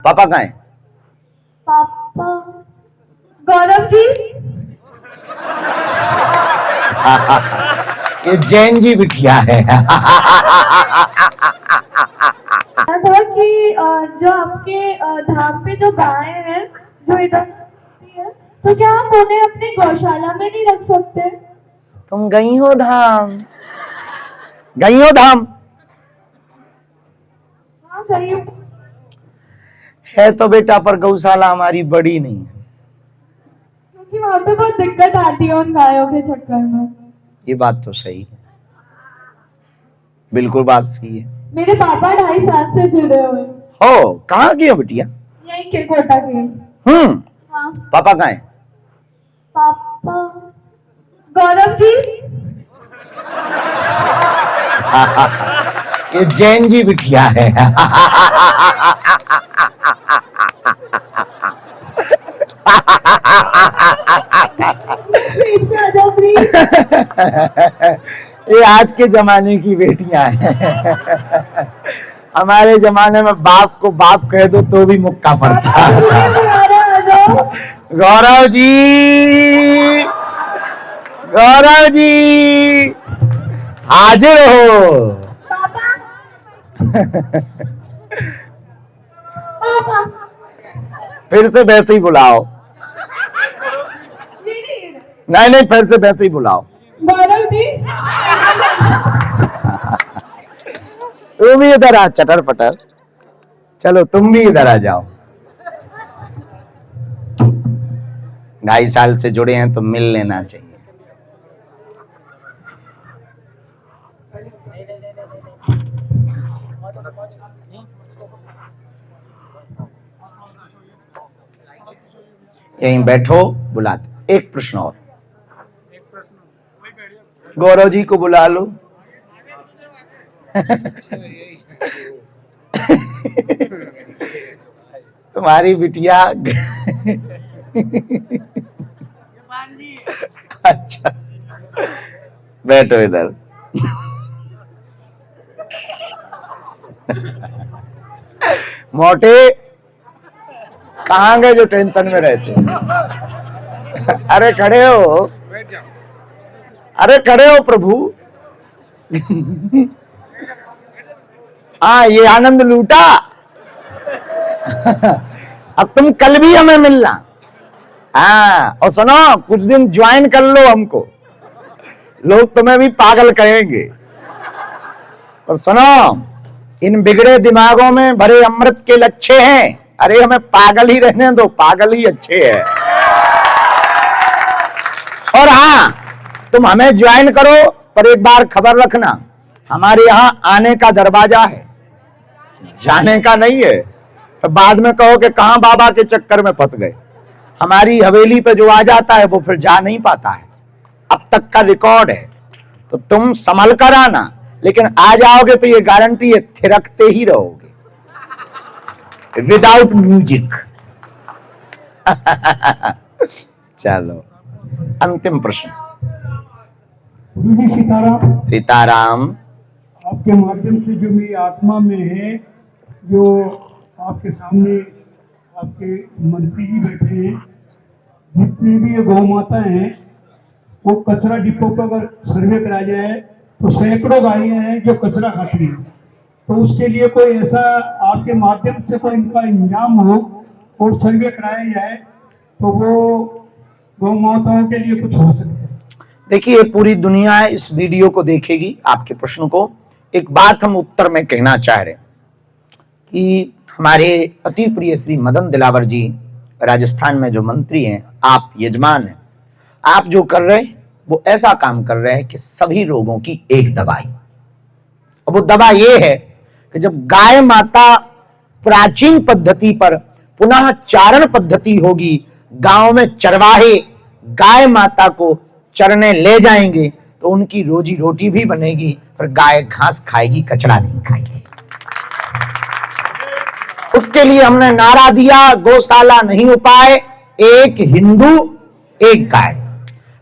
पापा कहाँ हैं? पापा गौरव जी। ये जैन जी बिटिया है। था कि जो आपके धाम पे जो गाय है जो इधर है, तो क्या आप उन्हें अपनी गौशाला में नहीं रख सकते? तुम गई हो धाम? गई हो धाम? हाँ गई हूँ। है तो बेटा, पर गौशाला हमारी बड़ी नहीं है। क्योंकि वहाँ पे बहुत दिक्कत आती है उन गायों के चक्कर में। ये बात तो सही है, बिल्कुल बात सही है। मेरे पापा 2.5 साल से जुड़े हुए। हो, कहाँ की हो बिटिया? यही किरकोटा के। हाँ। पापा कहाँ हैं? पापा गौरव जी। ये जैन जी बिटिया है। प्लीज आ जाओ प्लीज। ये आज के जमाने की बेटियां हैं। हमारे जमाने में बाप को बाप कह दो तो भी मुक्का पड़ता। गौरव जी, गौरव जी हाजिर हो। पापा पापा फिर से वैसे ही बुलाओ। नहीं नहीं, फिर से वैसे ही बुलाओ। गौरव जी। तुम भी इधर आ चटर पटर। चलो तुम भी इधर आ जाओ। 2.5 साल से जुड़े हैं तो मिल लेना चाहिए। यहीं बैठो, बुलाते। एक प्रश्न और, गौरव जी को बुला लो। तुम्हारी बिटिया। अच्छा, बैठो इधर। मोटे कहाँ गए जो टेंशन में रहते? अरे खड़े हो, अरे खड़े हो प्रभु। हाँ, ये आनंद लूटा। अब तुम कल भी हमें मिलना। हाँ, और सुनो, कुछ दिन ज्वाइन कर लो हमको, लोग तुम्हें भी पागल कहेंगे। और सुनो, इन बिगड़े दिमागों में भरे अमृत के लच्छे हैं। अरे हमें पागल ही रहने दो, पागल ही अच्छे हैं। और हाँ, तुम हमें ज्वाइन करो, पर एक बार खबर रखना, हमारे यहाँ आने का दरवाजा है, जाने का नहीं है। तो बाद में कहो कि कहां बाबा के चक्कर में फंस गए। हमारी हवेली पे जो आ जाता है वो फिर जा नहीं पाता है, अब तक का रिकॉर्ड है। तो तुम संभल कर आना, लेकिन आ जाओगे तो ये गारंटी है, थिरकते ही रहोगे विदाउट म्यूजिक। चलो, अंतिम प्रश्न। सीताराम। सीताराम। आपके माध्यम से जो मेरी आत्मा में है, जो आपके सामने आपके मंत्री जी बैठे हैं, जितनी भी ये गौ माता हैं, वो कचरा डिपो पर अगर सर्वे कराया जाए तो सैकड़ों गायें हैं जो कचरा खाती हैं। तो उसके लिए कोई ऐसा आपके माध्यम से कोई इनका इंतजाम हो और सर्वे कराया जाए तो वो गौ माताओं के लिए कुछ हो सके। देखिए, पूरी दुनिया इस वीडियो को देखेगी, आपके प्रश्न को। एक बात हम उत्तर में कहना चाह रहे हैं कि हमारे अति प्रिय श्री मदन दिलावर जी राजस्थान में जो मंत्री हैं, आप यजमान हैं, आप जो कर रहे हैं वो ऐसा काम कर रहे हैं कि सभी रोगों की एक दवाई। अब वो दवा ये है कि जब गाय माता प्राचीन पद्धति पर पुनः चारण पद्धति होगी, गांव में चरवाहे गाय माता को चरने ले जाएंगे तो उनकी रोजी रोटी भी बनेगी, पर गाय घास खाएगी, कचरा नहीं खाएगी। उसके लिए हमने नारा दिया, गौशाला नहीं उपाय, एक हिंदू एक गाय।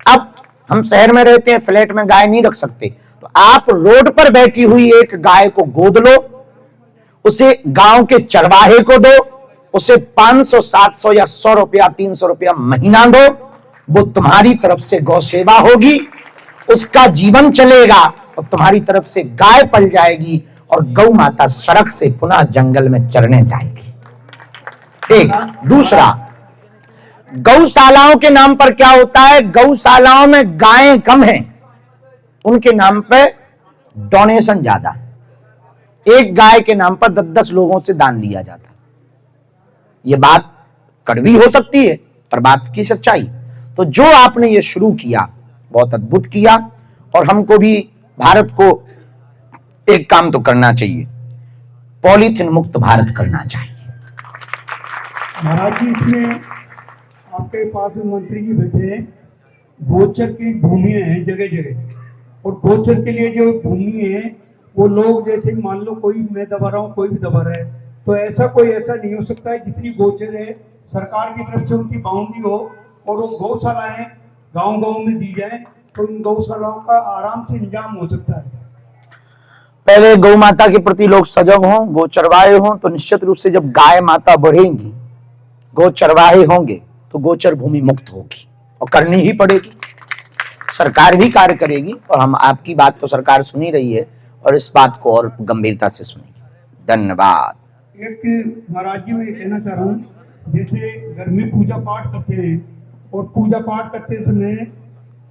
अब हम शहर में रहते हैं, फ्लैट में गाय नहीं रख सकते, तो आप रोड पर बैठी हुई एक गाय को गोद लो, उसे गांव के चरवाहे को दो, उसे 500, 700 या 100 रुपया, 300 रुपया महीना दो, वो तुम्हारी तरफ से गौ सेवा होगी, उसका जीवन चलेगा और तुम्हारी तरफ से गाय पल जाएगी और गौ माता सड़क से पुनः जंगल में चरने जाएगी। एक दूसरा, गौशालाओं के नाम पर क्या होता है, गौशालाओं में गायें कम हैं, उनके नाम पे डोनेशन ज्यादा है। एक गाय के नाम पर 10-10 लोगों से दान लिया जाता है। ये बात कड़वी हो सकती है पर बात की सच्चाई। तो जो आपने ये शुरू किया बहुत अद्भुत किया, और हमको भी भारत को एक काम तो करना चाहिए, पॉलीथीन मुक्त भारत करना चाहिए। महाराज जी, इसमें आपके पास में मंत्री जी बैठे हैं, गोचर की भूमियां हैं जगह जगह, और गोचर के लिए जो भूमि है वो लोग, जैसे मान लो कोई मैं दबा रहा हूँ, कोई भी दबा रहा है, तो ऐसा कोई ऐसा नहीं हो सकता है जितनी गोचर है सरकार की तरफ से उनकी बाउंड्री हो और वो गौशालाएं गांव गांव में दी जाए, तो इन गौशालाओं का आराम से इंतजाम हो सकता है। पहले गौ माता के प्रति लोग सजग हों, गो चरवाहे हों, तो निश्चित रूप से जब गाय माता बढ़ेंगी, गो चरवाहे होंगे, तो गोचर भूमि मुक्त होगी और करनी ही पड़ेगी। सरकार भी कार्य करेगी और हम आपकी बात तो सरकार सुनी रही है और इस बात को और गंभीरता से सुनेगी। धन्यवाद। एक महाराज जी, मैं कहना चाह रहा हूँ, जैसे घर में पूजा पाठ करते हैं और पूजा पाठ करते समय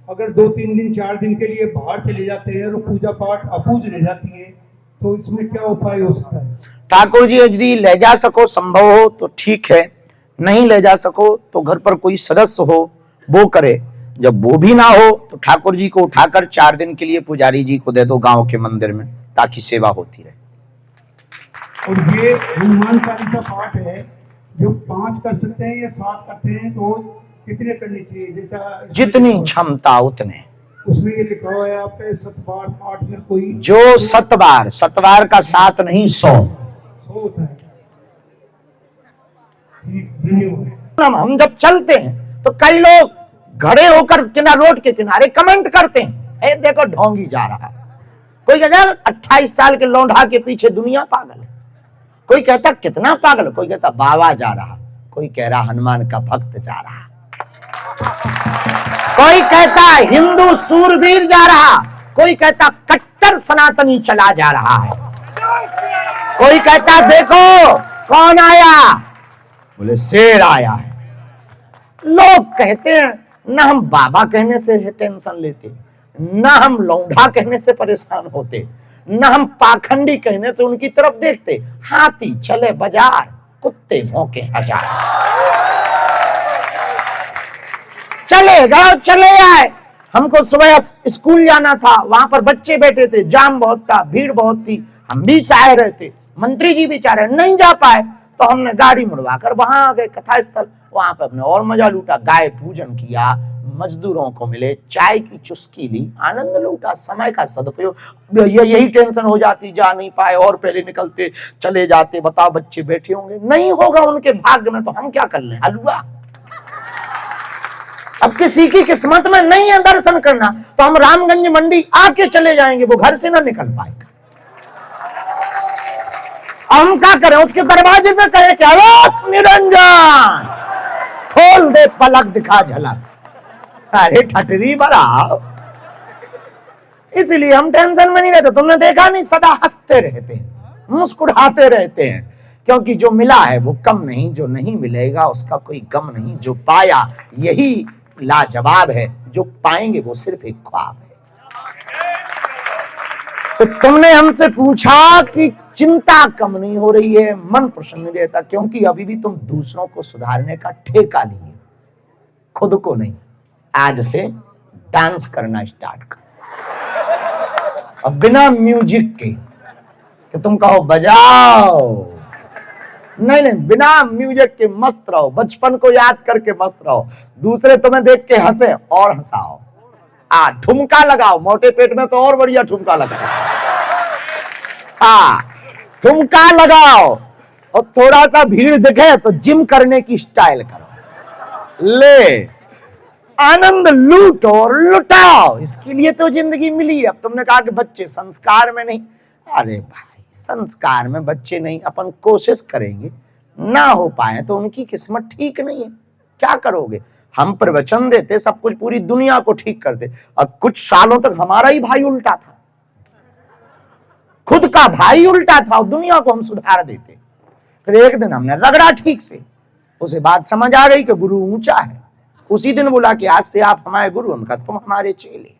अगर 2-3 दिन 4 दिन के लिए बाहर चले जाते हैं और पूजा पाठ अपूज रह जाती है, तो इसमें क्या उपाय हो सकता है? ठाकुर जी, यदि ले जा सको, संभव हो तो ठीक है, नहीं ले जा सको तो घर पर कोई सदस्य हो वो करे। जब वो भी ना हो तो ठाकुर जी को उठाकर 4 दिन के लिए पुजारी जी को दे दो गांव के मंदिर में, ताकि सेवा होती रहे। और ये हनुमान चालीसा पाठ है जो 5 कर सकते हैं या 7 करते हैं, तो कितने करने चाहिए? जैसा जितनी क्षमता उतने। उसमें ये लिखा हुआ है आपके 7 बार पाठ में कोई जो 7 बार का 7 नहीं 100 होता है। धन्यवाद। हम जब चलते हैं तो कई लोग खड़े होकर रोड के किनारे कमेंट करते हैं, ए देखो ढोंगी जा रहा है। कोई कहता है 28 साल के लौंडा के पीछे दुनिया पागल है, कोई कहता कितना पागल, कोई कहता बाबा जा रहा, कोई कह रहा हनुमान का भक्त जा रहा, कोई कहता हिंदू सूरवीर जा रहा, कोई कहता कट्टर सनातनी चला जा रहा है, कोई कहता देखो कौन आया, बोले शेर आया है। लोग कहते हैं, ना हम बाबा कहने से टेंशन लेते, ना हम लौंडा कहने से परेशान होते, ना हम पाखंडी कहने से उनकी तरफ देखते। हाथी चले बाजार, कुत्ते भौंके हजार। चले गए चले आए। हमको सुबह स्कूल जाना था, वहां पर बच्चे बैठे थे, जाम बहुत था, भीड़ बहुत थी, हम भी चाह रहे थे, मंत्री जी भी चाह रहे, नहीं जा पाए तो हमने गाड़ी मुड़वाकर वहां आ गए कथा स्थल। वहां पर हमने और मजा लूटा, गाय पूजन किया, मजदूरों को मिले, चाय की चुस्की ली, आनंद लूटा, समय का सदुपयोग। यही टेंशन हो जाती, जा नहीं पाए और पहले निकलते चले जाते, बताओ बच्चे बैठे होंगे, नहीं होगा उनके भाग्य में तो हम क्या कर लें, हलवा। अब किसी की किस्मत में नहीं है दर्शन करना तो हम रामगंज मंडी आके चले जाएंगे, वो घर से ना निकल पाएगा। हम क्या करें, उसके दरवाजे पे कहे क्या निरंजन खोल दे पलक दिखा झलक, अरे ठटरी बड़ा। इसलिए हम टेंशन में नहीं रहते। तुमने देखा नहीं, सदा हंसते रहते हैं, मुस्कुराते रहते हैं, क्योंकि जो मिला है वो कम नहीं, जो नहीं मिलेगा उसका कोई गम नहीं, जो पाया यही लाजवाब है, जो पाएंगे वो सिर्फ एक ख्वाब है। तो तुमने हमसे पूछा कि चिंता कम नहीं हो रही है, मन प्रसन्न नहीं रहता, क्योंकि अभी भी तुम दूसरों को सुधारने का ठेका लिए, खुद को नहीं। आज से डांस करना स्टार्ट करो, अब बिना म्यूजिक के, कि तुम कहो बजाओ, नहीं नहीं, बिना म्यूजिक के मस्त रहो, बचपन को याद करके मस्त रहो, दूसरे तुम्हें देख के हंसे और हंसाओ, ठुमका लगाओ, मोटे पेट में तो और बढ़िया ठुमका लगाओ, ठुमका लगाओ, और थोड़ा सा भीड़ दिखे तो जिम करने की स्टाइल करो, ले आनंद लूटो और लुटाओ। इसके लिए तो जिंदगी मिली है। अब तुमने कहा कि बच्चे संस्कार में नहीं, अरे भाई संस्कार में बच्चे नहीं, अपन कोशिश करेंगे ना हो पाए तो उनकी किस्मत ठीक नहीं है, क्या करोगे। हम प्रवचन देते, सब कुछ पूरी दुनिया को ठीक करते, और कुछ सालों तक हमारा ही भाई उल्टा था, खुद का भाई उल्टा था, और दुनिया को हम सुधार देते। फिर एक दिन हमने रगड़ा ठीक से, उसे बात समझ आ गई कि गुरु ऊंचा है। उसी दिन बोला कि आज से आप हमारे गुरु, उनका तुम हमारे चेले।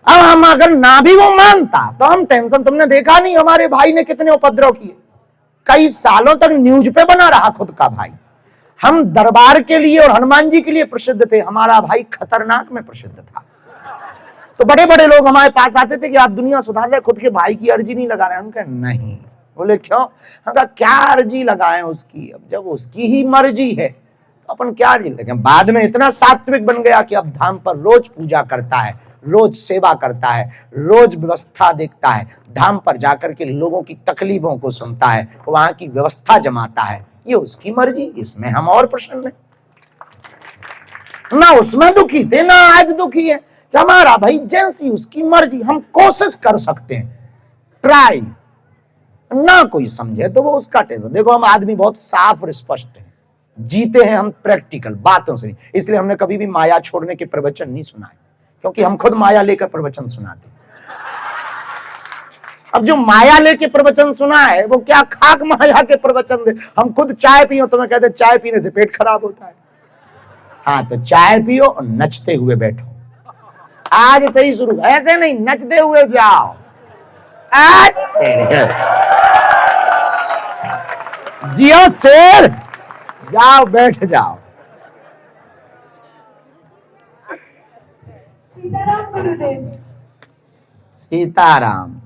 अब हम अगर ना भी वो मानता तो हम टेंशन, तुमने देखा नहीं हमारे भाई ने कितने उपद्रव किए, कई सालों तक न्यूज पे बना रहा खुद का भाई। हम दरबार के लिए और हनुमान जी के लिए प्रसिद्ध थे, हमारा भाई खतरनाक में प्रसिद्ध था। तो बड़े बड़े लोग हमारे पास आते थे कि आप दुनिया सुधार रहे, खुद के भाई की अर्जी नहीं लगा रहे। हम कहे नहीं। बोले क्यों? हम कहा क्या अर्जी लगाएं उसकी, अब जब उसकी ही मर्जी है तो अपन क्या अर्जी लगाएं। बाद में इतना सात्विक बन गया कि अब धाम पर रोज पूजा करता है, रोज सेवा करता है, रोज व्यवस्था देखता है, धाम पर जाकर के लोगों की तकलीफों को सुनता है, वहां की व्यवस्था जमाता है। ये उसकी मर्जी, इसमें हम और प्रसन्न हैं। ना उसमें दुखी थे ना आज दुखी है कि हमारा भाई जैसी उसकी मर्जी। हम कोशिश कर सकते हैं, ट्राई, ना कोई समझे तो वो उसका टेंशन। देखो हम आदमी बहुत साफ और स्पष्ट है, जीते हैं हम प्रैक्टिकल बातों से, इसलिए हमने कभी भी माया छोड़ने के प्रवचन नहीं सुनाए, क्योंकि हम खुद माया लेकर प्रवचन सुनाते। अब जो माया लेके प्रवचन सुना है वो क्या खाक माया के प्रवचन दे। हम खुद चाय पियो तो मैं कहते चाय पीने से पेट खराब होता है। हाँ तो चाय पियो और नचते हुए बैठो, आज से ही शुरू, ऐसे नहीं नचते हुए जाओ। जियो शेर, जाओ बैठ जाओ। सीताराम गुरुदेव। सीताराम।